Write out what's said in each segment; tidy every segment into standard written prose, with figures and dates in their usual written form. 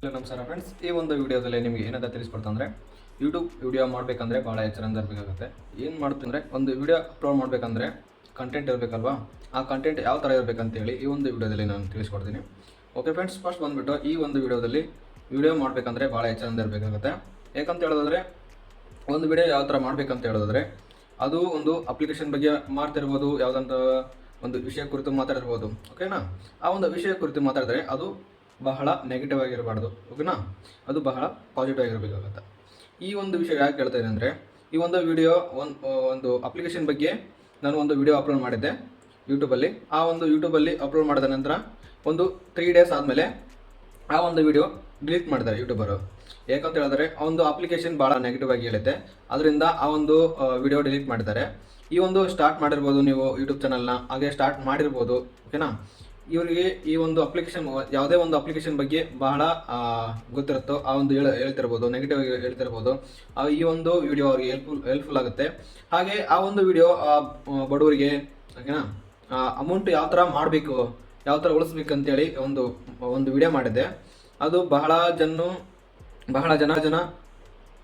ನಮಸ್ಕಾರ ಫ್ರೆಂಡ್ಸ್, ಈ ಒಂದು ವಿಡಿಯೋದಲ್ಲಿ ನಿಮಗೆ ಏನಂತ ತಿಳಿಸ್ಕೊಡ್ತಂದ್ರೆ ಯೂಟ್ಯೂಬ್ ವಿಡಿಯೋ ಮಾಡಬೇಕಂದ್ರೆ ಭಾಳ ಎಚ್ಚರಿಂದ ಇರಬೇಕಾಗುತ್ತೆ. ಏನು ಮಾಡುತ್ತಂದರೆ ಒಂದು ವಿಡಿಯೋ ಅಪ್ಲೋಡ್ ಮಾಡಬೇಕಂದ್ರೆ ಕಂಟೆಂಟ್ ಇರಬೇಕಲ್ವಾ, ಆ ಕಂಟೆಂಟ್ ಯಾವ ಥರ ಇರಬೇಕಂತೇಳಿ ಈ ಒಂದು ವಿಡಿಯೋದಲ್ಲಿ ನಾನು ತಿಳಿಸ್ಕೊಡ್ತೀನಿ. ಓಕೆ ಫ್ರೆಂಡ್ಸ್, ಫಸ್ಟ್ ಬಂದುಬಿಟ್ಟು ಈ ಒಂದು ವಿಡಿಯೋದಲ್ಲಿ ವಿಡಿಯೋ ಮಾಡಬೇಕಂದ್ರೆ ಭಾಳ ಎಚ್ಚರಿಂದ ಇರಬೇಕಾಗುತ್ತೆ. ಯಾಕಂತ ಹೇಳಿದ್ರೆ ಒಂದು ವಿಡಿಯೋ ಯಾವ ಥರ ಮಾಡಬೇಕಂತ ಹೇಳಿದ್ರೆ ಅದು ಒಂದು ಅಪ್ಲಿಕೇಶನ್ ಬಗ್ಗೆ ಮಾಡ್ತಿರ್ಬೋದು, ಯಾವುದಂತ ಒಂದು ವಿಷಯ ಕುರಿತು ಮಾತಾಡಿರ್ಬೋದು. ಓಕೆನಾ, ಆ ಒಂದು ವಿಷಯ ಕುರಿತು ಮಾತಾಡಿದ್ರೆ ಅದು ಬಹಳ ನೆಗೆಟಿವ್ ಆಗಿರಬಾರ್ದು. ಓಕೆನಾ, ಅದು ಬಹಳ ಪಾಸಿಟಿವ್ ಆಗಿರಬೇಕಾಗುತ್ತೆ. ಈ ಒಂದು ವಿಷಯ ಯಾಕೆ ಹೇಳ್ತಾ ಇದೆ ಅಂದರೆ, ಈ ಒಂದು ವಿಡಿಯೋ ಒಂದು ಅಪ್ಲಿಕೇಶನ್ ಬಗ್ಗೆ ನಾನು ಒಂದು ವಿಡಿಯೋ ಅಪ್ಲೋಡ್ ಮಾಡಿದ್ದೆ ಯೂಟ್ಯೂಬಲ್ಲಿ. ಆ ಒಂದು ಯೂಟ್ಯೂಬಲ್ಲಿ ಅಪ್ಲೋಡ್ ಮಾಡಿದ ನಂತರ ಒಂದು 3 days ಆದಮೇಲೆ ಆ ಒಂದು ವಿಡಿಯೋ ಡಿಲೀಟ್ ಮಾಡಿದ್ದಾರೆ ಯೂಟ್ಯೂಬರು. ಯಾಕಂತ ಹೇಳಿದ್ರೆ ಆ ಒಂದು ಅಪ್ಲಿಕೇಶನ್ ಭಾಳ ನೆಗೆಟಿವ್ ಆಗಿ ಹೇಳಿದೆ, ಅದರಿಂದ ಆ ಒಂದು ವಿಡಿಯೋ ಡಿಲೀಟ್ ಮಾಡಿದ್ದಾರೆ. ಈ ಒಂದು ಸ್ಟಾರ್ಟ್ ಮಾಡಿರ್ಬೋದು ನೀವು ಯೂಟ್ಯೂಬ್ ಚಾನಲ್ನ, ಹಾಗೆ ಸ್ಟಾರ್ಟ್ ಮಾಡಿರ್ಬೋದು. ಓಕೆನಾ, ಇವರಿಗೆ ಈ ಒಂದು ಅಪ್ಲಿಕೇಶನ್ ಯಾವುದೇ ಒಂದು ಅಪ್ಲಿಕೇಶನ್ ಬಗ್ಗೆ ಬಹಳ ಗೊತ್ತಿರುತ್ತೋ ಆ ಒಂದು ಹೇಳ್ತಿರ್ಬೋದು, ನೆಗೆಟಿವ್ ಆಗಿ ಹೇಳ್ತಿರ್ಬೋದು. ಈ ಒಂದು ವಿಡಿಯೋ ಅವ್ರಿಗೆ ಹೆಲ್ಪ್ಫುಲ್ ಆಗುತ್ತೆ. ಹಾಗೆ ಆ ಒಂದು ವಿಡಿಯೋ ಬಡವರಿಗೆ, ಓಕೆನಾ, ಅಮೌಂಟ್ ಯಾವ ಥರ ಮಾಡಬೇಕು, ಯಾವ ಥರ ಉಳಿಸ್ಬೇಕಂತೇಳಿ ಒಂದು ವಿಡಿಯೋ ಮಾಡಿದ್ದೆ. ಅದು ಬಹಳ ಜನ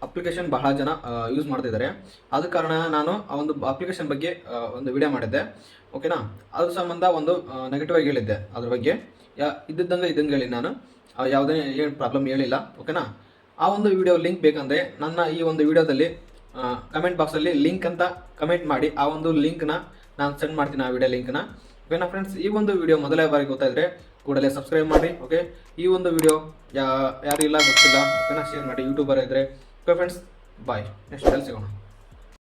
ಅಪ್ಲಿಕೇಶನ್ ಬಹಳ ಜನ ಯೂಸ್ ಮಾಡ್ತಿದ್ದಾರೆ. ಆದ ಕಾರಣ ನಾನು ಆ ಒಂದು ಅಪ್ಲಿಕೇಶನ್ ಬಗ್ಗೆ ಒಂದು ವಿಡಿಯೋ ಮಾಡಿದ್ದೆ. ಓಕೆನಾ, ಅದ್ರ ಸಂಬಂಧ ಒಂದು ನೆಗೆಟಿವ್ ಆಗಿ ಹೇಳಿದ್ದೆ. ಅದ್ರ ಬಗ್ಗೆ ಇದ್ದಂಗೆ ಹೇಳಿ, ನಾನು ಯಾವುದೇ ಏನು ಪ್ರಾಬ್ಲಮ್ ಹೇಳಿಲ್ಲ. ಓಕೆನಾ, ಆ ಒಂದು ವಿಡಿಯೋ ಲಿಂಕ್ ಬೇಕಂದರೆ ನನ್ನ ಈ ಒಂದು ವಿಡಿಯೋದಲ್ಲಿ ಕಮೆಂಟ್ ಬಾಕ್ಸಲ್ಲಿ ಲಿಂಕ್ ಅಂತ ಕಮೆಂಟ್ ಮಾಡಿ, ಆ ಒಂದು ಲಿಂಕ್ನ ನಾನು ಸೆಂಡ್ ಮಾಡ್ತೀನಿ, ಆ ವಿಡಿಯೋ ಲಿಂಕ್ನ. ಓಕೆನಾ ಫ್ರೆಂಡ್ಸ್, ಈ ಒಂದು ವಿಡಿಯೋ ಮೊದಲೇ ಬಾರಿ ಗೊತ್ತಾಯಿದ್ರೆ ಕೂಡಲೇ ಸಬ್ಸ್ಕ್ರೈಬ್ ಮಾಡಿ. ಓಕೆ, ಈ ಒಂದು ವಿಡಿಯೋ ಯಾರು ಇಲ್ಲ ಗೊತ್ತಿಲ್ಲ, ಓಕೆನಾ, ಶೇರ್ ಮಾಡಿ. ಯೂಟ್ಯೂಬರ್ ಇದ್ದರೆ. ಓಕೆ ಫ್ರೆಂಡ್ಸ್, ಬಾಯ್, ನೆಕ್ಸ್ಟ್ ಸಿಗೋಣ.